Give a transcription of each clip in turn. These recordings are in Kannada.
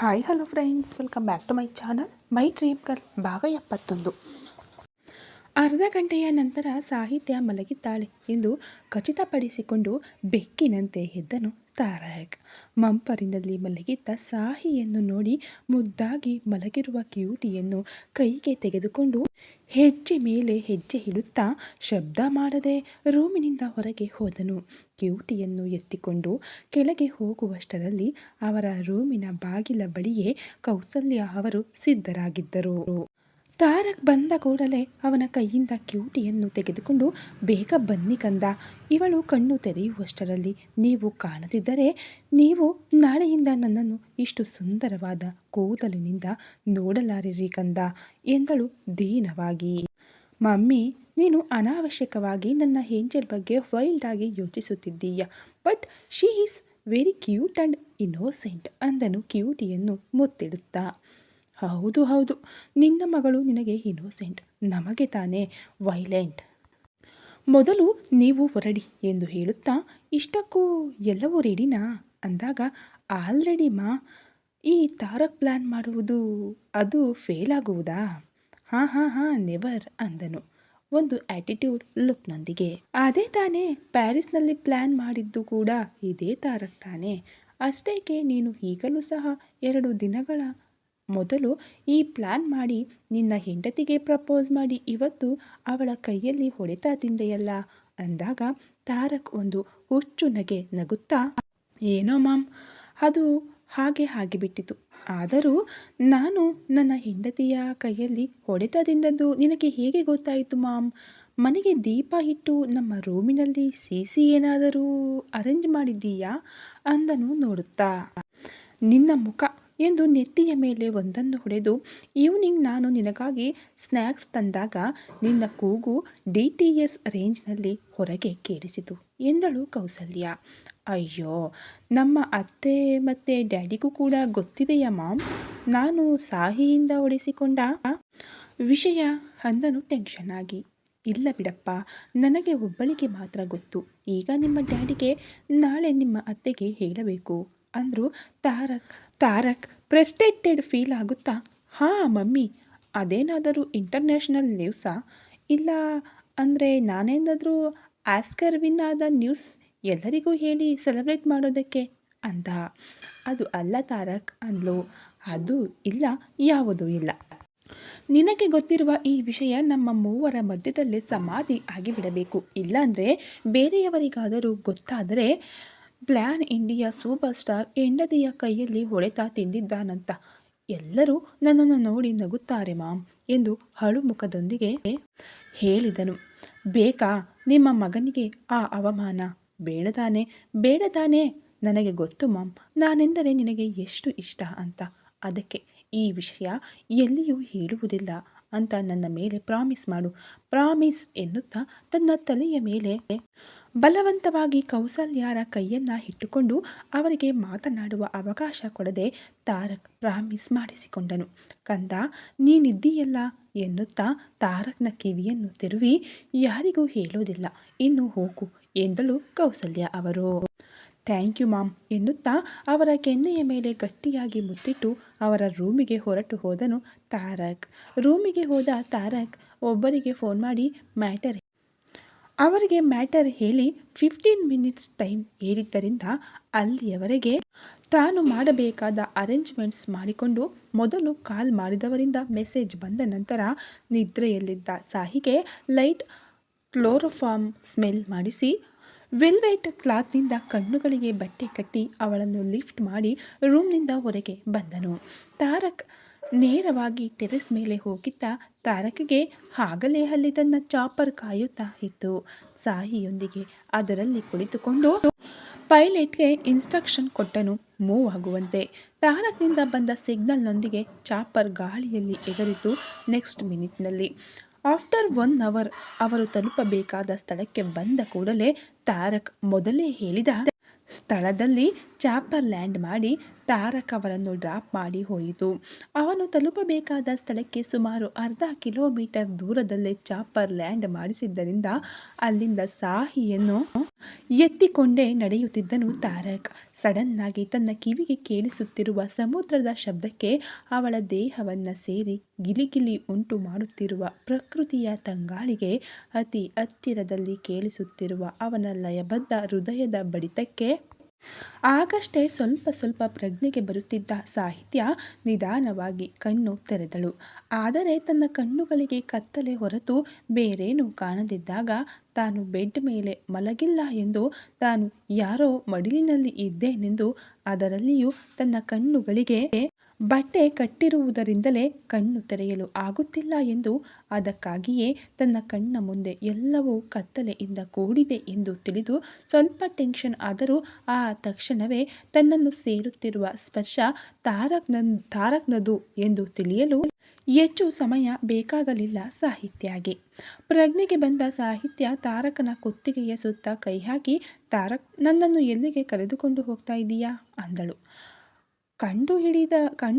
Hi hello friends, welcome back to my channel my dream girl ಭಾಗ 71. ಅರ್ಧ ಗಂಟೆಯ ನಂತರ ಸಾಹಿತ್ಯ ಮಲಗಿದ್ದಾಳೆ ಎಂದು ಖಚಿತಪಡಿಸಿಕೊಂಡು ಬೆಕ್ಕಿನಂತೆ ಎದ್ದನು ತಾರಕ್. ಮಂಪರಿನಲ್ಲಿ ಮಲಗಿದ್ದ ಸಾಹಿಯನ್ನು ನೋಡಿ ಮುದ್ದಾಗಿ ಮಲಗಿರುವ ಕ್ಯೂಟಿಯನ್ನು ಕೈಗೆ ತೆಗೆದುಕೊಂಡು ಹೆಜ್ಜೆ ಮೇಲೆ ಹೆಜ್ಜೆ ಇಡುತ್ತಾ ಶಬ್ದ ಮಾಡದೆ ರೂಮಿನಿಂದ ಹೊರಗೆ ಹೋದನು. ಕ್ಯೂಟಿಯನ್ನು ಎತ್ತಿಕೊಂಡು ಕೆಳಗೆ ಹೋಗುವಷ್ಟರಲ್ಲಿ ಅವರ ರೂಮಿನ ಬಾಗಿಲ ಬಳಿಯೇ ಕೌಸಲ್ಯ ಅವರು ಸಿದ್ಧರಾಗಿದ್ದರು. ತಾರಕ್ ಬಂದ ಕೂಡಲೇ ಅವನ ಕೈಯಿಂದ ಕ್ಯೂಟಿಯನ್ನು ತೆಗೆದುಕೊಂಡು, ಬೇಗ ಬನ್ನಿ ಕಂದ. ಇವಳು ಕಣ್ಣು ತೆರೆಯುವಷ್ಟರಲ್ಲಿ ನೀವು ಕಾಣದಿದ್ದರೆ ನೀವು ನಾಳೆಯಿಂದ ನನ್ನನ್ನು ಇಷ್ಟು ಸುಂದರವಾದ ಕೂದಲಿನಿಂದ ನೋಡಲಾರಿರಿ ಕಂದ ಎಂದಳು ದೀನವಾಗಿ. ಮಮ್ಮಿ, ನೀನು ಅನಾವಶ್ಯಕವಾಗಿ ನನ್ನ ಏಂಜಲ್ ಬಗ್ಗೆ ವೈಲ್ಡ್ ಆಗಿ ಯೋಚಿಸುತ್ತಿದ್ದೀಯ. But she is very cute and innocent ಅಂದನು ಕ್ಯೂಟಿಯನ್ನು ಮುತ್ತಿಡುತ್ತಾ. ಹೌದು ಹೌದು, ನಿನ್ನ ಮಗಳು ನಿನಗೆ ಇನ್ನೋಸೆಂಟ್, ನಮಗೆ ತಾನೇ ವೈಲೆಂಟ್. ಮೊದಲು ನೀವು ಹೊರಡಿ ಎಂದು ಹೇಳುತ್ತಾ, ಇಷ್ಟಕ್ಕೂ ಎಲ್ಲವೂ ರೆಡಿನಾ ಅಂದಾಗ, ಆಲ್ರೆಡಿ ಮಾ. ಈ ತಾರಕ್ ಪ್ಲ್ಯಾನ್ ಮಾಡುವುದು ಅದು ಫೇಲ್ ಆಗುವುದಾ? ಹಾಂ ನೆವರ್ ಅಂದನು ಒಂದು ಆ್ಯಟಿಟ್ಯೂಡ್ ಲುಕ್ನೊಂದಿಗೆ. ಅದೇ ತಾನೇ ಪ್ಯಾರಿಸ್ನಲ್ಲಿ ಪ್ಲ್ಯಾನ್ ಮಾಡಿದ್ದು ಕೂಡ ಇದೇ ತಾರಕ್ ತಾನೇ. ಅಷ್ಟೇಕೆ ನೀನು ಈಗಲೂ ಸಹ 2 ದಿನಗಳ ಮೊದಲು ಈ ಪ್ಲ್ಯಾನ್ ಮಾಡಿ ನಿನ್ನ ಹೆಂಡತಿಗೆ ಪ್ರಪೋಸ್ ಮಾಡಿ ಇವತ್ತು ಅವಳ ಕೈಯಲ್ಲಿ ಹೊಡೆತ ತಿಂದೆಯಲ್ಲ ಅಂದಾಗ ತಾರಕ್ ಒಂದು ಹುಚ್ಚು ನಗೆ ನಗುತ್ತಾ, ಏನೋ ಮಾಮ್, ಅದು ಹಾಗೆ ಆಗಿಬಿಟ್ಟಿತು. ಆದರೂ ನಾನು ನನ್ನ ಹೆಂಡತಿಯ ಕೈಯಲ್ಲಿ ಹೊಡೆತ ತಿಂದದ್ದು ನಿನಗೆ ಹೇಗೆ ಗೊತ್ತಾಯಿತು ಮಾಮ್? ಮನೆಗೆ ದೀಪ ಇಟ್ಟು ನಮ್ಮ ರೂಮಿನಲ್ಲಿ ಸಿ ಏನಾದರೂ ಅರೇಂಜ್ ಮಾಡಿದ್ದೀಯಾ ಅಂದನು ನೋಡುತ್ತಾ. ನಿನ್ನ ಮುಖ ಎಂದು ನೆತ್ತಿಯ ಮೇಲೆ ಒಂದನ್ನು ಹೊಡೆದು, ಈವ್ನಿಂಗ್ ನಾನು ನಿನಗಾಗಿ ಸ್ನ್ಯಾಕ್ಸ್ ತಂದಾಗ ನಿನ್ನ ಕೂಗು DTS ರೇಂಜ್ನಲ್ಲಿ ಹೊರಗೆ ಕೇಳಿಸಿತು ಎಂದಳು ಕೌಸಲ್ಯ. ಅಯ್ಯೋ, ನಮ್ಮ ಅತ್ತೆ ಮತ್ತು ಡ್ಯಾಡಿಗೂ ಕೂಡ ಗೊತ್ತಿದೆಯಾ ಮಾಮ್ ನಾನು ಸಾಹಿಯಿಂದ ಹೊಡೆಸಿಕೊಂಡ ವಿಷಯ ಅಂದನು ಟೆನ್ಷನ್ ಆಗಿ. ಇಲ್ಲ ಬಿಡಪ್ಪ, ನನಗೆ ಒಬ್ಬಳಿಗೆ ಮಾತ್ರ ಗೊತ್ತು. ಈಗ ನಿಮ್ಮ ಡ್ಯಾಡಿಗೆ, ನಾಳೆ ನಿಮ್ಮ ಅತ್ತೆಗೆ ಹೇಳಬೇಕು ಅಂದರು ತಾರಕ್ ಫ್ರಸ್ಟ್ರೇಟೆಡ್ ಫೀಲ್ ಆಗುತ್ತಾ. ಹಾಂ ಮಮ್ಮಿ, ಅದೇನಾದರೂ ಇಂಟರ್ನ್ಯಾಷನಲ್ ನ್ಯೂಸಾ? ಇಲ್ಲ ಅಂದರೆ ನಾನೇನಾದರೂ ಆಸ್ಕರ್ ವಿನ್ ಆದ ನ್ಯೂಸ್ ಎಲ್ಲರಿಗೂ ಹೇಳಿ ಸೆಲೆಬ್ರೇಟ್ ಮಾಡೋದಕ್ಕೆ ಅಂದ. ಅದು ಅಲ್ಲ ತಾರಕ್ ಅಂದ್ಲು. ಅದು ಇಲ್ಲ, ಯಾವುದೂ ಇಲ್ಲ. ನಿನಗೆ ಗೊತ್ತಿರುವ ಈ ವಿಷಯ ನಮ್ಮ ಮೂವರ ಮಧ್ಯದಲ್ಲೇ ಸಮಾಧಿ ಆಗಿಬಿಡಬೇಕು. ಇಲ್ಲಾಂದರೆ ಬೇರೆಯವರಿಗಾದರೂ ಗೊತ್ತಾದರೆ ಪ್ಲ್ಯಾನ್ ಇಂಡಿಯಾ ಸೂಪರ್ ಸ್ಟಾರ್ ಹೆಂಡತಿಯ ಕೈಯಲ್ಲಿ ಹೊಡೆತ ತಿಂದಿದ್ದಾನಂತ ಎಲ್ಲರೂ ನನ್ನನ್ನು ನೋಡಿ ನಗುತ್ತಾರೆ ಮಾಮ್ ಎಂದು ಅಳುಮುಖದೊಂದಿಗೆ ಹೇಳಿದನು. ಬೇಕಾ ನಿಮ್ಮ ಮಗನಿಗೆ ಆ ಅವಮಾನ? ಬೇಡತಾನೆ. ನನಗೆ ಗೊತ್ತು ಮಾಮ್, ನಾನೆಂದರೆ ನಿನಗೆ ಎಷ್ಟು ಇಷ್ಟ ಅಂತ. ಅದಕ್ಕೆ ಈ ವಿಷಯ ಎಲ್ಲಿಯೂ ಹೇಳುವುದಿಲ್ಲ ಅಂತ ನನ್ನ ಮೇಲೆ ಪ್ರಾಮಿಸ್ ಮಾಡು. ಪ್ರಾಮಿಸ್ ಎನ್ನುತ್ತಾ ತನ್ನ ತಲೆಯ ಮೇಲೆ ಬಲವಂತವಾಗಿ ಕೌಸಲ್ಯರ ಕೈಯನ್ನು ಇಟ್ಟುಕೊಂಡು ಅವರಿಗೆ ಮಾತನಾಡುವ ಅವಕಾಶ ಕೊಡದೆ ತಾರಕ್ ಪ್ರಾಮಿಸ್ ಮಾಡಿಸಿಕೊಂಡನು. ಕಂದ, ನೀನಿದ್ದೀಯಲ್ಲ ಎನ್ನುತ್ತಾ ತಾರಕ್ನ ಕಿವಿಯನ್ನು ತಿರುವಿ, ಯಾರಿಗೂ ಹೇಳೋದಿಲ್ಲ, ಇನ್ನು ಹೋಗು ಎಂದಳು ಕೌಸಲ್ಯ ಅವರು. ಥ್ಯಾಂಕ್ ಯು ಮಾಮ್ ಎನ್ನುತ್ತಾ ಅವರ ಕೆನ್ನೆಯ ಮೇಲೆ ಗಟ್ಟಿಯಾಗಿ ಮುತ್ತಿಟ್ಟು ಅವರ ರೂಮಿಗೆ ಹೊರಟು ಹೋದನು ತಾರಕ್. ರೂಮಿಗೆ ಹೋದ ತಾರಕ್ ಒಬ್ಬರಿಗೆ ಫೋನ್ ಮಾಡಿ ಅವರಿಗೆ ಮ್ಯಾಟರ್ ಹೇಳಿ 15 ಮಿನಿಟ್ಸ್ ಟೈಮ್ ಹೇಳಿದ್ದರಿಂದ ಅಲ್ಲಿಯವರೆಗೆ ತಾನು ಮಾಡಬೇಕಾದ ಅರೇಂಜ್ಮೆಂಟ್ಸ್ ಮಾಡಿಕೊಂಡು ಮೊದಲು ಕಾಲ್ ಮಾಡಿದವರಿಂದ ಮೆಸೇಜ್ ಬಂದ ನಂತರ ನಿದ್ರೆಯಲ್ಲಿದ್ದ ಸಾಹಿಗೆ ಲೈಟ್ ಕ್ಲೋರೋಫಾರ್ಮ್ ಸ್ಮೆಲ್ ಮಾಡಿಸಿ ವೆಲ್ವೆಟ್ ಕ್ಲಾತ್ನಿಂದ ಕಣ್ಣುಗಳಿಗೆ ಬಟ್ಟೆ ಕಟ್ಟಿ ಅವಳನ್ನು ಲಿಫ್ಟ್ ಮಾಡಿ ರೂಮ್ನಿಂದ ಹೊರಗೆ ಬಂದನು. ತಾರಕ್ ನೇರವಾಗಿ ಟೆರೆಸ್ ಮೇಲೆ ಹೋಗಿದ್ದ ತಾರಕ್ಗೆ ಆಗಲೇ ಅಲ್ಲಿ ತನ್ನ ಚಾಪರ್ ಕಾಯುತ್ತಾ ಇತ್ತು. ಸಾಹಿಯೊಂದಿಗೆ ಅದರಲ್ಲಿ ಕುಳಿತುಕೊಂಡು ಪೈಲಟ್ಗೆ ಇನ್ಸ್ಟ್ರಕ್ಷನ್ ಕೊಟ್ಟನು ಮೂವ್ ಆಗುವಂತೆ. ತಾರಕ್ನಿಂದ ಬಂದ ಸಿಗ್ನಲ್ನೊಂದಿಗೆ ಚಾಪರ್ ಗಾಳಿಯಲ್ಲಿ ಎಗರಿತು. ನೆಕ್ಸ್ಟ್ ಮಿನಿಟ್ನಲ್ಲಿ ಆಫ್ಟರ್ 1 ಅವರ್ ಅವರು ತಲುಪಬೇಕಾದ ಸ್ಥಳಕ್ಕೆ ಬಂದ ಕೂಡಲೇ ತಾರಕ್ ಮೊದಲೇ ಹೇಳಿದ ಸ್ಥಳದಲ್ಲಿ ಚಾಪರ್ ಲ್ಯಾಂಡ್ ಮಾಡಿ ತಾರಕ್ ಅವರನ್ನು ಡ್ರಾಪ್ ಮಾಡಿ ಹೋಯಿತು. ಅವನು ತಲುಪಬೇಕಾದ ಸ್ಥಳಕ್ಕೆ ಸುಮಾರು ಅರ್ಧ ಕಿಲೋಮೀಟರ್ ದೂರದಲ್ಲೇ ಚಾಪರ್ ಲ್ಯಾಂಡ್ ಮಾಡಿಸಿದ್ದರಿಂದ ಅಲ್ಲಿಂದ ಸಾಹಿಯನ್ನು ಎತ್ತಿಕೊಂಡೇ ನಡೆಯುತ್ತಿದ್ದನು ತಾರಕ್. ಸಡನ್ನಾಗಿ ತನ್ನ ಕಿವಿಗೆ ಕೇಳಿಸುತ್ತಿರುವ ಸಮುದ್ರದ ಶಬ್ದಕ್ಕೆ ಅವಳ ದೇಹವನ್ನು ಸೇರಿ ಗಿಲಿಗಿಲಿ ಉಂಟು ಮಾಡುತ್ತಿರುವ ಪ್ರಕೃತಿಯ ತಂಗಾಳಿಗೆ ಅತಿ ಹತ್ತಿರದಲ್ಲಿ ಕೇಳಿಸುತ್ತಿರುವ ಅವನ ಲಯಬದ್ಧ ಹೃದಯದ ಬಡಿತಕ್ಕೆ ಆಗಷ್ಟೇ ಸ್ವಲ್ಪ ಸ್ವಲ್ಪ ಪ್ರಜ್ಞೆಗೆ ಬರುತ್ತಿದ್ದ ಸಾಹಿತ್ಯ ನಿಧಾನವಾಗಿ ಕಣ್ಣು ತೆರೆದಳು. ಆದರೆ ತನ್ನ ಕಣ್ಣುಗಳಿಗೆ ಕತ್ತಲೆ ಹೊರತು ಬೇರೇನೂ ಕಾಣದಿದ್ದಾಗ ತಾನು ಬೆಡ್ ಮೇಲೆ ಮಲಗಿಲ್ಲ ಎಂದು, ತಾನು ಯಾರೋ ಮಡಿಲಿನಲ್ಲಿ ಇದ್ದೇನೆಂದು, ಅದರಲ್ಲಿಯೂ ತನ್ನ ಕಣ್ಣುಗಳಿಗೆ ಬಟ್ಟೆ ಕಟ್ಟಿರುವುದರಿಂದಲೇ ಕಣ್ಣು ತೆರೆಯಲು ಆಗುತ್ತಿಲ್ಲ ಎಂದು, ಅದಕ್ಕಾಗಿಯೇ ತನ್ನ ಕಣ್ಣ ಮುಂದೆ ಎಲ್ಲವೂ ಕತ್ತಲೆಯಿಂದ ಕೂಡಿದೆ ಎಂದು ತಿಳಿದು ಸ್ವಲ್ಪ ಟೆನ್ಷನ್ ಆದರೂ ಆ ತಕ್ಷಣವೇ ತನ್ನನ್ನು ಸೇರುತ್ತಿರುವ ಸ್ಪರ್ಶ ತಾರಕ್ನದು ಎಂದು ತಿಳಿಯಲು ಹೆಚ್ಚು ಸಮಯ ಬೇಕಾಗಲಿಲ್ಲ ಸಾಹಿತ್ಯಗೆ. ಪ್ರಜ್ಞೆಗೆ ಬಂದ ಸಾಹಿತ್ಯ ತಾರಕನ ಕುತ್ತಿಗೆಯ ಸುತ್ತ ಕೈ ಹಾಕಿ, ತಾರಕ್, ನನ್ನನ್ನು ಎಲ್ಲಿಗೆ ಕರೆದುಕೊಂಡು ಹೋಗ್ತಾ ಇದ್ದೀಯಾ ಅಂದಳು. ಕಂಡು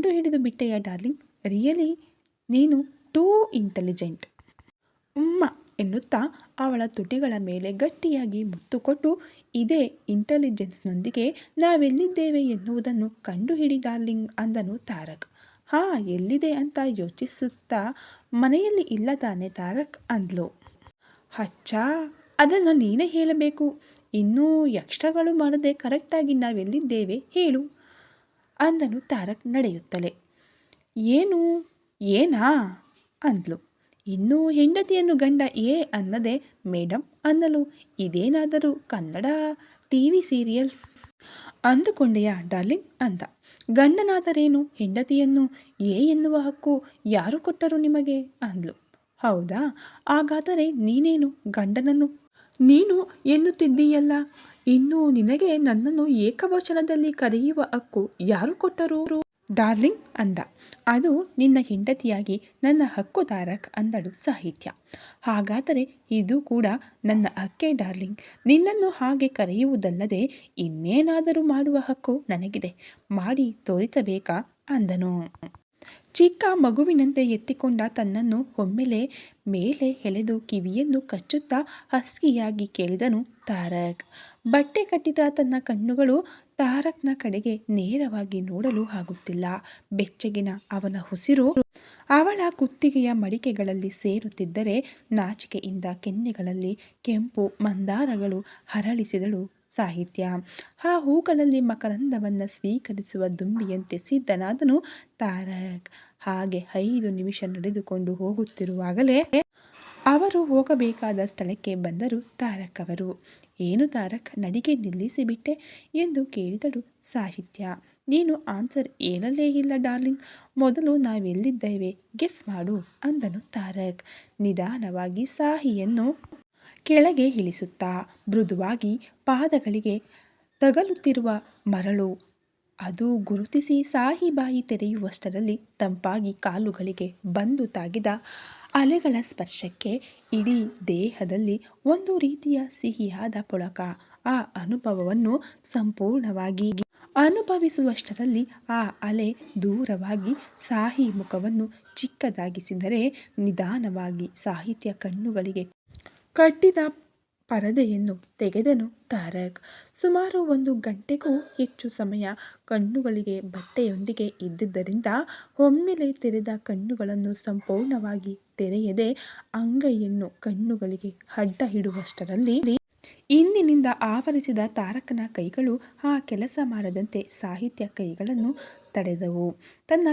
ಹಿಡಿದು ಬಿಟ್ಟೆಯ ಡಾರ್ಲಿಂಗ್, ರಿಯಲಿ ನೀನು ಟೂ ಇಂಟೆಲಿಜೆಂಟ್ ಎನ್ನುತ್ತಾ ಅವಳ ತುಟಿಗಳ ಮೇಲೆ ಗಟ್ಟಿಯಾಗಿ ಮುತ್ತು ಕೊಟ್ಟು, ಇದೇ ಇಂಟೆಲಿಜೆನ್ಸ್ನೊಂದಿಗೆ ನಾವೆಲ್ಲಿದ್ದೇವೆ ಎನ್ನುವುದನ್ನು ಕಂಡುಹಿಡಿ ಡಾರ್ಲಿಂಗ್ ಅಂದನು ತಾರಕ್. ಎಲ್ಲಿದೆ ಅಂತ ಯೋಚಿಸುತ್ತಾ, ಮನೆಯಲ್ಲಿ ಇಲ್ಲ ತಾನೆ ತಾರಕ್ ಅಂದ್ಲು. ಅಚ್ಚಾ, ಅದನ್ನು ನೀನೇ ಹೇಳಬೇಕು. ಇನ್ನೂ ಎಕ್ಸ್ಟ್ರಾಗಳು ಮಾಡದೆ ಕರೆಕ್ಟಾಗಿ ನಾವೆಲ್ಲಿದ್ದೇವೆ ಹೇಳು ಅಂದನು ತಾರಕ್ ನಡೆಯುತ್ತಲೇ. ಏನಾ ಅಂದ್ಲು. ಇನ್ನೂ ಹೆಂಡತಿಯನ್ನು ಗಂಡ ಅನ್ನದೆ ಮೇಡಮ್ ಅನ್ನಲು ಇದೇನಾದರೂ ಕನ್ನಡ ಟಿವಿ ಸೀರಿಯಲ್ಸ್ ಅಂದುಕೊಂಡೆಯಾ ಡಾರ್ಲಿಂಗ್ ಅಂದ. ಗಂಡನಾದರೇನು, ಹೆಂಡತಿಯನ್ನು ಎನ್ನುವ ಹಕ್ಕು ಯಾರು ಕೊಟ್ಟರು ನಿಮಗೆ ಅಂದ್ಲು. ಹೌದಾ, ಹಾಗಾದರೆ ನೀನೇನು ಗಂಡನನ್ನು ನೀನು ಎನ್ನುತ್ತಿದ್ದೀಯಲ್ಲ, ಇನ್ನು ನಿನಗೆ ನನ್ನನ್ನು ಏಕವಚನದಲ್ಲಿ ಕರೆಯುವ ಹಕ್ಕು ಯಾರು ಕೊಟ್ಟರು ಡಾರ್ಲಿಂಗ್ ಅಂದ. ಅದು ನಿನ್ನ ಹೆಂಡತಿಯಾಗಿ ನನ್ನ ಹಕ್ಕು ತಾರಕ್ ಅಂದಳು ಸಾಹಿತ್ಯ. ಹಾಗಾದರೆ ಇದು ಕೂಡ ನನ್ನ ಹಕ್ಕೇ ಡಾರ್ಲಿಂಗ್. ನಿನ್ನನ್ನು ಹಾಗೆ ಕರೆಯುವುದಲ್ಲದೆ ಇನ್ನೇನಾದರೂ ಮಾಡುವ ಹಕ್ಕು ನನಗಿದೆ. ಮಾಡಿ ತೋರಿಸಬೇಕಾ ಅಂದನು. ಚಿಕ್ಕ ಮಗುವಿನಂತೆ ಎತ್ತಿಕೊಂಡ ತನ್ನನ್ನು ಒಮ್ಮೆಲೆ ಮೇಲೆ ಎಳೆದು ಕಿವಿಯನ್ನು ಕಚ್ಚುತ್ತಾ ಹಸ್ಕಿಯಾಗಿ ಕೇಳಿದನು ತಾರಕ್. ಬಟ್ಟೆ ಕಟ್ಟಿದ ತನ್ನ ಕಣ್ಣುಗಳು ತಾರಕ್ನ ಕಡೆಗೆ ನೇರವಾಗಿ ನೋಡಲು ಆಗುತ್ತಿಲ್ಲ. ಬೆಚ್ಚಗಿನ ಅವನ ಉಸಿರು ಅವಳ ಕುತ್ತಿಗೆಯ ಮಡಿಕೆಗಳಲ್ಲಿ ಸೇರುತ್ತಿದ್ದರೆ ನಾಚಿಕೆಯಿಂದ ಕೆನ್ನೆಗಳಲ್ಲಿ ಕೆಂಪು ಮಂದಾರಗಳು ಹರಳಿಸಿದಳು ಸಾಹಿತ್ಯ. ಆ ಹೂಗಳಲ್ಲಿ ಮಕರಂದವನ್ನು ಸ್ವೀಕರಿಸುವ ದುಂಬಿಯಂತೆ ಸಿದ್ಧನಾದನು ತಾರಕ್. ಹಾಗೆ 5 ನಿಮಿಷ ನಡೆದುಕೊಂಡು ಹೋಗುತ್ತಿರುವಾಗಲೇ ಅವರು ಹೋಗಬೇಕಾದ ಸ್ಥಳಕ್ಕೆ ಬಂದರು ತಾರಕ್ ಅವರು. ಏನು ತಾರಕ್, ನಡಿಗೆ ನಿಲ್ಲಿಸಿಬಿಟ್ಟೆ ಎಂದು ಕೇಳಿದಳು ಸಾಹಿತ್ಯ. ನೀನು ಆನ್ಸರ್ ಹೇಳಲೇ ಇಲ್ಲ ಡಾರ್ಲಿಂಗ್. ಮೊದಲು ನಾವೆಲ್ಲಿದ್ದೇವೆ ಗೆಸ್ ಮಾಡು ಅಂದನು ತಾರಕ್ ನಿಧಾನವಾಗಿ ಸಾಹಿಯನ್ನು ಕೆಳಗೆ ಇಳಿಸುತ್ತಾ. ಮೃದುವಾಗಿ ಪಾದಗಳಿಗೆ ತಗಲುತ್ತಿರುವ ಮರಳು ಅದು ಗುರುತಿಸಿ ಸಾಹಿ ಬಾಯಿ ತೆರೆಯುವಷ್ಟರಲ್ಲಿ ತಂಪಾಗಿ ಕಾಲುಗಳಿಗೆ ಬಂದು ತಾಗಿದ ಅಲೆಗಳ ಸ್ಪರ್ಶಕ್ಕೆ ಇಡೀ ದೇಹದಲ್ಲಿ ಒಂದು ರೀತಿಯ ಸಿಹಿಯಾದ ಪುಳಕ. ಆ ಅನುಭವವನ್ನು ಸಂಪೂರ್ಣವಾಗಿ ಅನುಭವಿಸುವಷ್ಟರಲ್ಲಿ ಆ ಅಲೆ ದೂರವಾಗಿ ಸಾಹಿ ಮುಖವನ್ನು ಚಿಕ್ಕದಾಗಿಸಿದರೆ ನಿಧಾನವಾಗಿ ಸಾಹಿತ್ಯ ಕಣ್ಣುಗಳಿಗೆ ಕಟ್ಟಿದ ಪರದೆಯನ್ನು ತೆಗೆದನು ತಾರಕ್. ಸುಮಾರು 1 ಗಂಟೆಗೂ ಹೆಚ್ಚು ಸಮಯ ಕಣ್ಣುಗಳಿಗೆ ಬಟ್ಟೆಯೊಂದಿಗೆ ಇದ್ದಿದ್ದರಿಂದ ಒಮ್ಮೆಲೆ ತೆರೆದ ಕಣ್ಣುಗಳನ್ನು ಸಂಪೂರ್ಣವಾಗಿ ತೆರೆಯದೆ ಅಂಗೈಯನ್ನು ಕಣ್ಣುಗಳಿಗೆ ಅಡ್ಡ ಇಡುವಷ್ಟರಲ್ಲಿ ಹಿಂದಿನಿಂದ ಆವರಿಸಿದ ತಾರಕನ ಕೈಗಳು ಆ ಕೆಲಸ ಮಾಡದಂತೆ ಸಾಹಿತ್ಯ ಕೈಗಳನ್ನು ತಡೆದವು. ತನ್ನ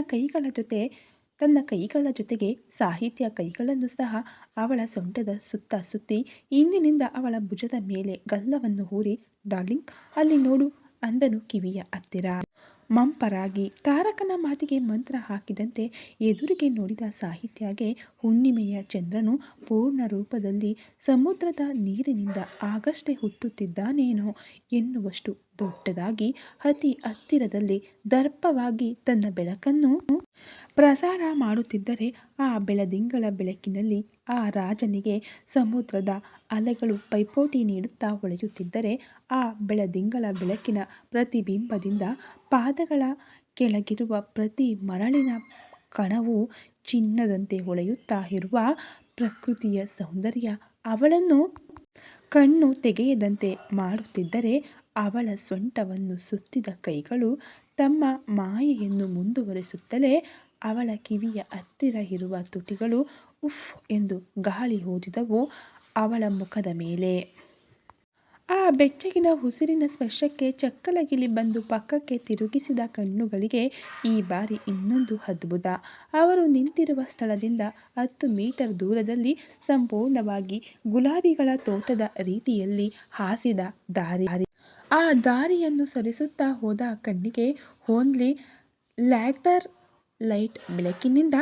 ಕೈಗಳ ಜೊತೆಗೆ ಸಾಹಿತ್ಯ ಕೈಗಳನ್ನು ಸಹ ಅವಳ ಸೊಂಟದ ಸುತ್ತ ಸುತ್ತಿ ಹಿಂದಿನಿಂದ ಅವಳ ಭುಜದ ಮೇಲೆ ಗಲ್ಲವನ್ನು ಹೂರಿ, ಡಾರ್ಲಿಂಗ್ ಅಲ್ಲಿ ನೋಡು ಅಂದನು ಕಿವಿಯ ಹತ್ತಿರ. ಮಂಪರಾಗಿ ತಾರಕನ ಮಾತಿಗೆ ಮಂತ್ರ ಹಾಕಿದಂತೆ ಎದುರಿಗೆ ನೋಡಿದ ಸಾಹಿತ್ಯಗೆ ಹುಣ್ಣಿಮೆಯ ಚಂದ್ರನು ಪೂರ್ಣ ರೂಪದಲ್ಲಿ ಸಮುದ್ರದ ನೀರಿನಿಂದ ಆಗಷ್ಟೇ ಹುಟ್ಟುತ್ತಿದ್ದಾನೇನೋ ಎನ್ನುವಷ್ಟು ದೊಡ್ಡದಾಗಿ ಅತಿ ಹತ್ತಿರದಲ್ಲಿ ದರ್ಪವಾಗಿ ತನ್ನ ಬೆಳಕನ್ನು ಪ್ರಸಾರ ಮಾಡುತ್ತಿದ್ದರೆ ಆ ಬೆಳದಿಂಗಳ ಬೆಳಕಿನಲ್ಲಿ ಆ ರಾಜನಿಗೆ ಸಮುದ್ರದ ಅಲೆಗಳು ಪೈಪೋಟಿ ನೀಡುತ್ತಾ ಹೊಳೆಯುತ್ತಿದ್ದರೆ ಆ ಬೆಳದಿಂಗಳ ಬೆಳಕಿನ ಪ್ರತಿಬಿಂಬದಿಂದ ಪಾದಗಳ ಕೆಳಗಿರುವ ಪ್ರತಿ ಮರಳಿನ ಕಣವು ಚಿನ್ನದಂತೆ ಹೊಳೆಯುತ್ತಾ ಇರುವ ಪ್ರಕೃತಿಯ ಸೌಂದರ್ಯ ಅವಳನ್ನು ಕಣ್ಣು ತೆಗೆಯದಂತೆ ಮಾಡುತ್ತಿದ್ದರೆ ಅವಳ ಸೊಂಟವನ್ನು ಸುತ್ತಿದ ಕೈಗಳು ತಮ್ಮ ಮಾಯೆಯನ್ನು ಮುಂದುವರಿಸುತ್ತಲೇ ಅವಳ ಕಿವಿಯ ಹತ್ತಿರ ಇರುವ ತುಟಿಗಳು ಉಫ್ ಎಂದು ಗಾಳಿ ಊದಿದವು ಅವಳ ಮುಖದ ಮೇಲೆ. ಆ ಬೆಚ್ಚಗಿನ ಉಸಿರಿನ ಸ್ಪರ್ಶಕ್ಕೆ ಚಕ್ಕಲಗಿಲಿ ಬಂದು ಪಕ್ಕಕ್ಕೆ ತಿರುಗಿಸಿದ ಕಣ್ಣುಗಳಿಗೆ ಈ ಬಾರಿ ಇನ್ನೊಂದು ಅದ್ಭುತ. ಅವರು ನಿಂತಿರುವ ಸ್ಥಳದಿಂದ 10 ಮೀಟರ್ ದೂರದಲ್ಲಿ ಸಂಪೂರ್ಣವಾಗಿ ಗುಲಾಬಿಗಳ ತೋಟದ ರೀತಿಯಲ್ಲಿ ಹಾಸಿದ ದಾರಿ. ಆ ದಾರಿಯನ್ನು ಸರಿಸುತ್ತಾ ಹೋದ ಕಣ್ಣಿಗೆ ಓನ್ಲಿ ಲ್ಯಾಥರ್ ಲೈಟ್ ಬೆಳಕಿನಿಂದ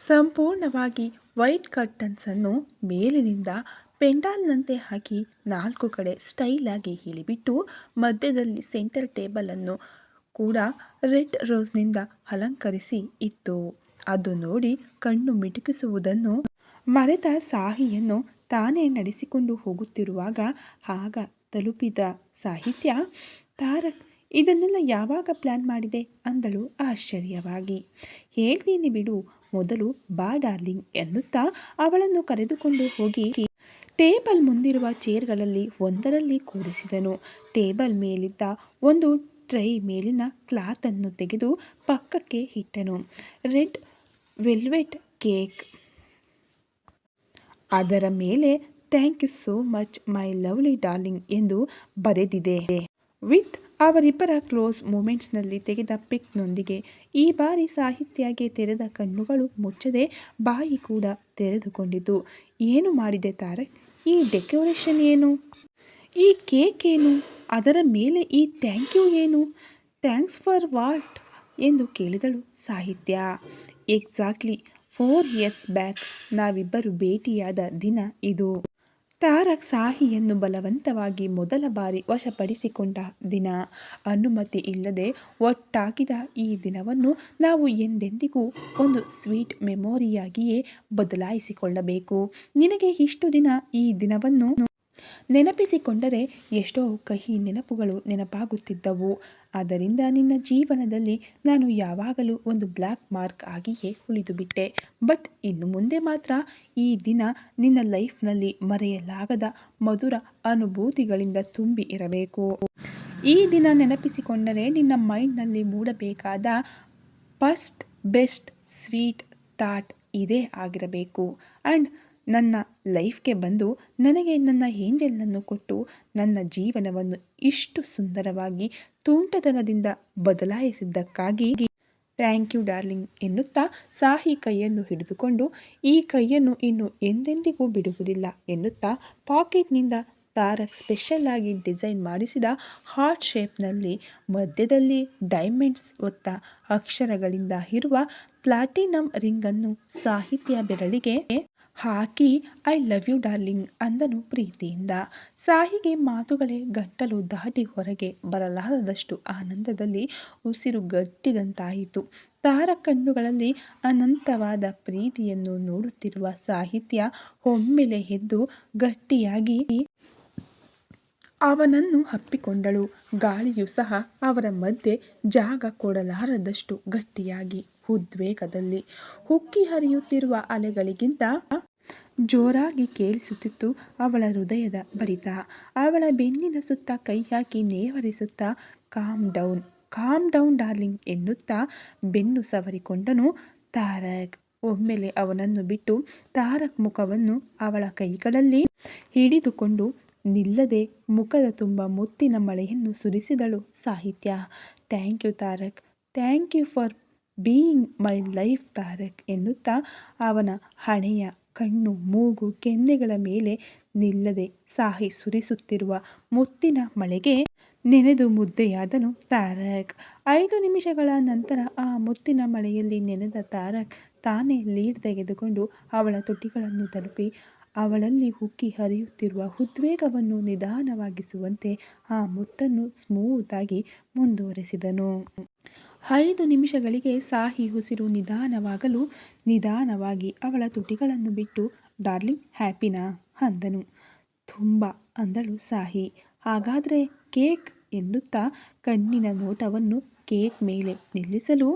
ಸಂಪೂರ್ಣವಾಗಿ ವೈಟ್ ಕರ್ಟನ್ಸ್ ಅನ್ನು ಮೇಲಿನಿಂದ ಪೆಂಡಾಲ್ನಂತೆ ಹಾಕಿ 4 ಕಡೆ ಸ್ಟೈಲ್ ಆಗಿ ಇಳಿಬಿಟ್ಟು ಮಧ್ಯದಲ್ಲಿ ಸೆಂಟರ್ ಟೇಬಲ್ ಅನ್ನು ಕೂಡ ರೆಡ್ ರೋಸ್ನಿಂದ ಅಲಂಕರಿಸಿ ಇತ್ತು. ಅದು ನೋಡಿ ಕಣ್ಣು ಮಿಟುಕಿಸುವುದನ್ನು ಮರೆತ ಸಾಹಿಯನ್ನು ತಾನೇ ನಡೆಸಿಕೊಂಡು ಹೋಗುತ್ತಿರುವಾಗ ಆಗ ತಲುಪಿದ ಸಾಹಿತ್ಯ, ತಾರಕ್ ಇದನ್ನೆಲ್ಲ ಯಾವಾಗ ಪ್ಲ್ಯಾನ್ ಮಾಡಿದೆ ಅಂದಳು ಆಶ್ಚರ್ಯವಾಗಿ. ಹೇಳ್ತೀನಿ ಬಿಡು, ಮೊದಲು ಬಾ ಡಾರ್ಲಿಂಗ್ ಎನ್ನುತ್ತಾ ಅವಳನ್ನು ಕರೆದುಕೊಂಡು ಹೋಗಿ ಟೇಬಲ್ ಮುಂದಿರುವ ಚೇರ್ಗಳಲ್ಲಿ ಒಂದರಲ್ಲಿ ಕೂರಿಸಿದನು. ಟೇಬಲ್ ಮೇಲಿದ್ದ ಒಂದು ಟ್ರೈ ಮೇಲಿನ ಕ್ಲಾತನ್ನು ತೆಗೆದು ಪಕ್ಕಕ್ಕೆ ಇಟ್ಟನು. ರೆಡ್ ವೆಲ್ವೆಟ್ ಕೇಕ್, ಅದರ ಮೇಲೆ thank you so much my lovely darling ಎಂದು ಬರೆದಿದೆ. ವಿತ್ ಅವರಿಬ್ಬರ ಕ್ಲೋಸ್ ಮೂಮೆಂಟ್ಸ್ನಲ್ಲಿ ತೆಗೆದ ಪಿಕ್ನೊಂದಿಗೆ. ಈ ಬಾರಿ ಸಾಹಿತ್ಯಗೆ ತೆರೆದ ಕಣ್ಣುಗಳು ಮುಚ್ಚದೆ ಬಾಯಿ ಕೂಡ ತೆರೆದುಕೊಂಡಿತು. ಏನು ಮಾಡಿದೆ ತಾರಕ್? ಈ ಡೆಕೋರೇಷನ್ ಏನು? ಈ ಕೇಕ್ ಏನು? ಅದರ ಮೇಲೆ ಈ ಥ್ಯಾಂಕ್ ಯು ಏನು? ಥ್ಯಾಂಕ್ಸ್ ಫಾರ್ ವಾಟ್ ಎಂದು ಕೇಳಿದಳು ಸಾಹಿತ್ಯ. ಎಕ್ಸಾಕ್ಟ್ಲಿ 4 years ಬ್ಯಾಕ್ ನಾವಿಬ್ಬರು ಭೇಟಿಯಾದ ದಿನ ಇದು. ತಾರಕ್ ಸಾಹಿಯನ್ನು ಬಲವಂತವಾಗಿ ಮೊದಲ ಬಾರಿ ವಶಪಡಿಸಿಕೊಂಡ ದಿನ. ಅನುಮತಿ ಇಲ್ಲದೆ ಒಟ್ಟಾಗಿದ ಈ ದಿನವನ್ನು ನಾವು ಎಂದೆಂದಿಗೂ ಒಂದು ಸ್ವೀಟ್ ಮೆಮೊರಿಯಾಗಿಯೇ ಬದಲಾಯಿಸಿಕೊಳ್ಳಬೇಕು. ನಿನಗೆ ಇಷ್ಟು ದಿನ ಈ ದಿನವನ್ನು ನೆನಪಿಸಿಕೊಂಡರೆ ಎಷ್ಟೋ ಕಹಿ ನೆನಪುಗಳು ನೆನಪಾಗುತ್ತಿದ್ದವು. ಆದ್ದರಿಂದ ನಿನ್ನ ಜೀವನದಲ್ಲಿ ನಾನು ಯಾವಾಗಲೂ ಒಂದು ಬ್ಲ್ಯಾಕ್ ಮಾರ್ಕ್ ಆಗಿಯೇ ಉಳಿದುಬಿಟ್ಟೆ. ಬಟ್ ಇನ್ನು ಮುಂದೆ ಮಾತ್ರ ಈ ದಿನ ನಿನ್ನ ಲೈಫ್ನಲ್ಲಿ ಮರೆಯಲಾಗದ ಮಧುರ ಅನುಭೂತಿಗಳಿಂದ ತುಂಬಿ ಇರಬೇಕು. ಈ ದಿನ ನೆನಪಿಸಿಕೊಂಡರೆ ನಿನ್ನ ಮೈಂಡ್ನಲ್ಲಿ ಮೂಡಬೇಕಾದ ಫಸ್ಟ್ ಬೆಸ್ಟ್ ಸ್ವೀಟ್ ಥಾಟ್ ಇದೇ ಆಗಿರಬೇಕು. ಆ್ಯಂಡ್ ನನ್ನ ಲೈಫ್ಗೆ ಬಂದು ನನಗೆ ನನ್ನ ಏಂಜಲನ್ನು ಕೊಟ್ಟು ನನ್ನ ಜೀವನವನ್ನು ಇಷ್ಟು ಸುಂದರವಾಗಿ ತುಂಟತನದಿಂದ ಬದಲಾಯಿಸಿದ್ದಕ್ಕಾಗಿ ಥ್ಯಾಂಕ್ ಯು ಡಾರ್ಲಿಂಗ್ ಎನ್ನುತ್ತಾ ಸಾಹಿ ಕೈಯನ್ನು ಹಿಡಿದುಕೊಂಡು, ಈ ಕೈಯನ್ನು ಇನ್ನು ಎಂದೆಂದಿಗೂ ಬಿಡುವುದಿಲ್ಲ ಎನ್ನುತ್ತಾ ಪಾಕೆಟ್ನಿಂದ ತಾರಕ್ ಸ್ಪೆಷಲ್ ಆಗಿ ಡಿಸೈನ್ ಮಾಡಿಸಿದ ಹಾರ್ಟ್ ಶೇಪ್ನಲ್ಲಿ ಮಧ್ಯದಲ್ಲಿ ಡೈಮಂಡ್ಸ್ ಹೊತ್ತ ಅಕ್ಷರಗಳಿಂದ ಇರುವ ಪ್ಲಾಟಿನಮ್ ರಿಂಗನ್ನು ಸಾಹಿತ್ಯ ಬೆರಳಿಗೆ ಹಾಕಿ ಐ ಲವ್ ಯು ಡಾರ್ಲಿಂಗ್ ಅಂದನು ಪ್ರೀತಿಯಿಂದ. ಸಾಹಿಗೆ ಮಾತುಗಳೇ ಗಂಟಲು ದಾಟಿ ಹೊರಗೆ ಬರಲಾರದಷ್ಟು ಆನಂದದಲ್ಲಿ ಉಸಿರು ಗಟ್ಟಿದಂತಾಯಿತು. ತಾರಕ್ ಕಣ್ಣುಗಳಲ್ಲಿ ಅನಂತವಾದ ಪ್ರೀತಿಯನ್ನು ನೋಡುತ್ತಿರುವ ಸಾಹಿತ್ಯ ಒಮ್ಮೆಲೆ ಎದ್ದು ಗಟ್ಟಿಯಾಗಿ ಅವನನ್ನು ಅಪ್ಪಿಕೊಂಡಳು. ಗಾಳಿಯು ಸಹ ಅವರ ಮಧ್ಯೆ ಜಾಗ ಕೊಡಲಾರದಷ್ಟು ಗಟ್ಟಿಯಾಗಿ ಉದ್ವೇಗದಲ್ಲಿ ಉಕ್ಕಿ ಹರಿಯುತ್ತಿರುವ ಅಲೆಗಳಿಗಿಂತ ಜೋರಾಗಿ ಕೇಳಿಸುತ್ತಿತ್ತು ಅವಳ ಹೃದಯದ ಬಡಿತ. ಅವಳ ಬೆನ್ನಿನ ಸುತ್ತ ಕೈ ಹಾಕಿ ನೇವರಿಸುತ್ತಾ ಕಾಮ್ ಡೌನ್ ಡಾರ್ಲಿಂಗ್ ಎನ್ನುತ್ತಾ ಬೆನ್ನು ಸವರಿಕೊಂಡನು ತಾರಕ್. ಒಮ್ಮೆಲೆ ಅವನನ್ನು ಬಿಟ್ಟು ತಾರಕ್ ಮುಖವನ್ನು ಅವಳ ಕೈಗಳಲ್ಲಿ ಹಿಡಿದುಕೊಂಡು ನಿಲ್ಲದೆ ಮುಖದ ತುಂಬ ಮುತ್ತಿನ ಮಳೆಯನ್ನು ಸುರಿಸಿದಳು ಸಾಹಿತ್ಯ. Thank you Tarak, thank you for being my life Tarak ಎನ್ನುತ್ತಾ ಅವನ ಹಣೆಯ ಕಣ್ಣು ಮೂಗು ಕೆನ್ನೆಗಳ ಮೇಲೆ ನಿಲ್ಲದೆ ಸಾಹಿ ಸುರಿಸುತ್ತಿರುವ ಮುತ್ತಿನ ಮಳೆಗೆ ನೆನೆದು ಮುದ್ದೆಯಾದನು ತಾರಕ್. 5 ನಿಮಿಷಗಳ ನಂತರ ಆ ಮುತ್ತಿನ ಮಳೆಯಲ್ಲಿ ನೆನೆದ ತಾರಕ್ ತಾನೇ ಲೀಡ್ ತೆಗೆದುಕೊಂಡು ಅವಳ ತುಟಿಗಳನ್ನು ತಲುಪಿ ಅವಳಲ್ಲಿ ಉಕ್ಕಿ ಹರಿಯುತ್ತಿರುವ ಉದ್ವೇಗವನ್ನು ನಿಧಾನವಾಗಿಸುವಂತೆ ಆ ಮುತ್ತನ್ನು ಸ್ಮೂತಾಗಿ ಮುಂದುವರೆಸಿದನು. 5 ನಿಮಿಷಗಳಿಗೆ ಸಾಹಿ ಉಸಿರು ನಿಧಾನವಾಗಲು ನಿಧಾನವಾಗಿ ಅವಳ ತುಟಿಗಳನ್ನು ಬಿಟ್ಟು ಡಾರ್ಲಿಂಗ್ ಹ್ಯಾಪಿನಾ ಅಂದನು. ತುಂಬ ಅಂದಳು ಸಾಹಿ. ಹಾಗಾದರೆ ಕೇಕ್ ಎನ್ನುತ್ತಾ ಕಣ್ಣಿನ ನೋಟವನ್ನು ಕೇಕ್ ಮೇಲೆ ನಿಲ್ಲಿಸಲು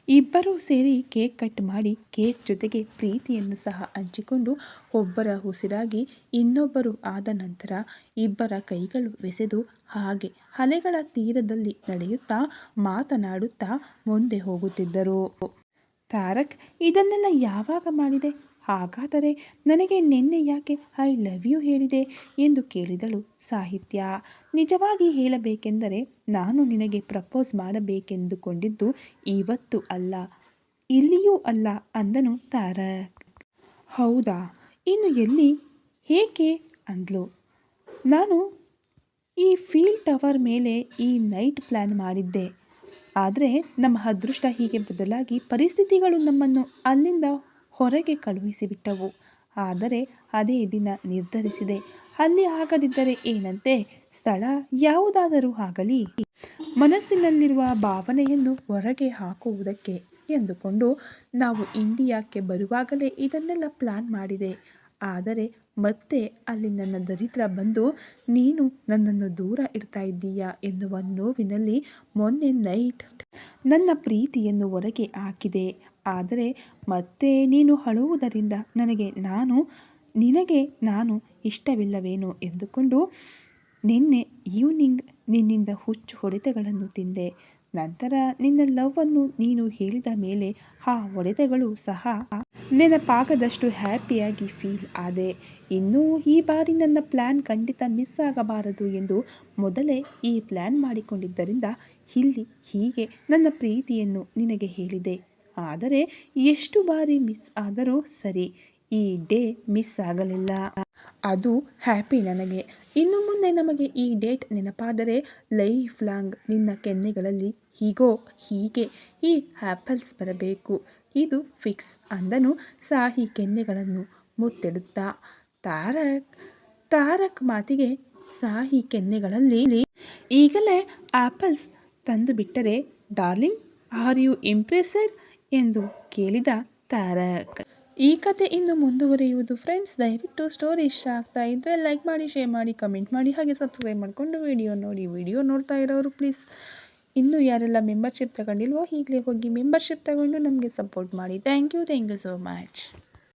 ಇಬ್ಬರೂ ಸೇರಿ ಕೇಕ್ ಕಟ್ ಮಾಡಿ ಕೇಕ್ ಜೊತೆಗೆ ಪ್ರೀತಿಯನ್ನು ಸಹ ಹಂಚಿಕೊಂಡು ಒಬ್ಬರ ಉಸಿರಾಗಿ ಇನ್ನೊಬ್ಬರು ಆದ ನಂತರ ಇಬ್ಬರ ಕೈಗಳು ಬೆಸೆದು ಹಾಗೆ ಅಲೆಗಳ ತೀರದಲ್ಲಿ ನಡೆಯುತ್ತಾ ಮಾತನಾಡುತ್ತಾ ಮುಂದೆ ಹೋಗುತ್ತಿದ್ದರು. ತಾರಕ್ ಇದನ್ನೆಲ್ಲ ಯಾವಾಗ ಮಾಡಿದೆ? ಹಾಗಾದರೆ ನನಗೆ ನಿನ್ನೆ ಯಾಕೆ ಐ ಲವ್ ಯು ಹೇಳಿದೆ ಎಂದು ಕೇಳಿದಳು ಸಾಹಿತ್ಯ. ನಿಜವಾಗಿ ಹೇಳಬೇಕೆಂದರೆ ನಾನು ನಿನಗೆ ಪ್ರಪೋಸ್ ಮಾಡಬೇಕೆಂದುಕೊಂಡಿದ್ದು ಇವತ್ತು ಅಲ್ಲ, ಇಲ್ಲಿಯೂ ಅಲ್ಲ ಅಂದನು ತಾರಕ್. ಹೌದಾ, ಇನ್ನು ಎಲ್ಲಿ, ಏಕೆ ಅಂದ್ಲು. ನಾನು ಈ ಫೀಲ್ ಟವರ್ ಮೇಲೆ ಈ ನೈಟ್ ಪ್ಲ್ಯಾನ್ ಮಾಡಿದ್ದೆ. ಆದರೆ ನಮ್ಮ ಅದೃಷ್ಟ ಹೀಗೆ ಬದಲಾಗಿ ಪರಿಸ್ಥಿತಿಗಳು ನಮ್ಮನ್ನು ಅಲ್ಲಿಂದ ಹೊರಗೆ ಕಳುಹಿಸಿಬಿಟ್ಟವು. ಆದರೆ ಅದೇ ದಿನ ನಿರ್ಧರಿಸಿದೆ, ಅಲ್ಲಿ ಆಗದಿದ್ದರೆ ಏನಂತೆ, ಸ್ಥಳ ಯಾವುದಾದರೂ ಆಗಲಿ, ಮನಸ್ಸಿನಲ್ಲಿರುವ ಭಾವನೆಯನ್ನು ಹೊರಗೆ ಹಾಕುವುದಕ್ಕೆ ಎಂದುಕೊಂಡು ನಾವು ಇಂಡಿಯಾಕ್ಕೆ ಬರುವಾಗಲೇ ಇದನ್ನೆಲ್ಲ ಪ್ಲ್ಯಾನ್ ಮಾಡಿದೆ. ಆದರೆ ಮತ್ತೆ ಅಲ್ಲಿ ನನ್ನ ದರಿದ್ರ ಬಂದು ನೀನು ನನ್ನನ್ನು ದೂರ ಇಡ್ತಾ ಇದ್ದೀಯಾ ಎನ್ನುವ ನೋವಿನಲ್ಲಿ ಮೊನ್ನೆ ನೈಟ್ ನನ್ನ ಪ್ರೀತಿಯನ್ನು ಹೊರಗೆ ಹಾಕಿದೆ. ಆದರೆ ಮತ್ತೆ ನೀನು ಅಳುವುದರಿಂದ ನಿನಗೆ ನಾನು ಇಷ್ಟವಿಲ್ಲವೇನೋ ಎಂದುಕೊಂಡು ನಿನ್ನೆ ಈವ್ನಿಂಗ್ ನಿನ್ನಿಂದ ಹುಚ್ಚು ಹೊಡೆತಗಳನ್ನು ತಿಂದೆ. ನಂತರ ನಿನ್ನ ಲವ್ವನ್ನು ನೀನು ಹೇಳಿದ ಮೇಲೆ ಆ ಹೊಡೆತಗಳು ಸಹ ನೆನಪಾಗದಷ್ಟು ಹ್ಯಾಪಿಯಾಗಿ ಫೀಲ್ ಆದೆ. ಇನ್ನೂ ಈ ಬಾರಿ ನನ್ನ ಪ್ಲ್ಯಾನ್ ಖಂಡಿತ ಮಿಸ್ ಆಗಬಾರದು ಎಂದು ಮೊದಲೇ ಈ ಪ್ಲ್ಯಾನ್ ಮಾಡಿಕೊಂಡಿದ್ದರಿಂದ ಇಲ್ಲಿ ಹೀಗೆ ನನ್ನ ಪ್ರೀತಿಯನ್ನು ನಿನಗೆ ಹೇಳಿದೆ. ಆದರೆ ಎಷ್ಟು ಬಾರಿ ಮಿಸ್ ಆದರೂ ಸರಿ, ಈ ಡೇ ಮಿಸ್ ಆಗಲಿಲ್ಲ. ಅದು ಹ್ಯಾಪಿ ನನಗೆ. ಇನ್ನು ಮುಂದೆ ನಮಗೆ ಈ ಡೇಟ್ ನೆನಪಾದರೆ ಲೈಫ್ ಲಾಂಗ್ ನಿನ್ನ ಕೆನ್ನೆಗಳಲ್ಲಿ ಹೀಗೆ ಈ ಆ್ಯಪಲ್ಸ್ ಬರಬೇಕು, ಇದು ಫಿಕ್ಸ್ ಅಂದನು ಸಾಹಿ ಕೆನ್ನೆಗಳನ್ನು ಮುತ್ತಿಡುತ್ತಾ. ತಾರಕ್ ಮಾತಿಗೆ ಸಾಹಿ ಕೆನ್ನೆಗಳಲ್ಲಿ ಈಗಲೇ ಆ್ಯಪಲ್ಸ್ ತಂದು ಬಿಟ್ಟರೆ ಡಾರ್ಲಿಂಗ್ ಆರ್ ಯು ಇಂಪ್ರೆಸ್ಡ್ ಎಂದು ಕೇಳಿದ ತಾರಕ್. ಈ ಕತೆ ಇನ್ನು ಮುಂದುವರಿಯುವುದು ಫ್ರೆಂಡ್ಸ್. ದಯವಿಟ್ಟು ಸ್ಟೋರಿ ಇಷ್ಟ ಆಗ್ತಾ ಇದ್ದರೆ ಲೈಕ್ ಮಾಡಿ, ಶೇರ್ ಮಾಡಿ, ಕಮೆಂಟ್ ಮಾಡಿ, ಹಾಗೆ ಸಬ್ಸ್ಕ್ರೈಬ್ ಮಾಡಿಕೊಂಡು ವಿಡಿಯೋ ನೋಡ್ತಾ ಇರೋರು ಪ್ಲೀಸ್ ಇನ್ನೂ ಯಾರೆಲ್ಲ ಮೆಂಬರ್ಶಿಪ್ ತಗೊಂಡಿಲ್ವೋ ಈಗಲೇ ಹೋಗಿ ಮೆಂಬರ್ಶಿಪ್ ತಗೊಂಡು ನಮಗೆ ಸಪೋರ್ಟ್ ಮಾಡಿ. Thank you so much.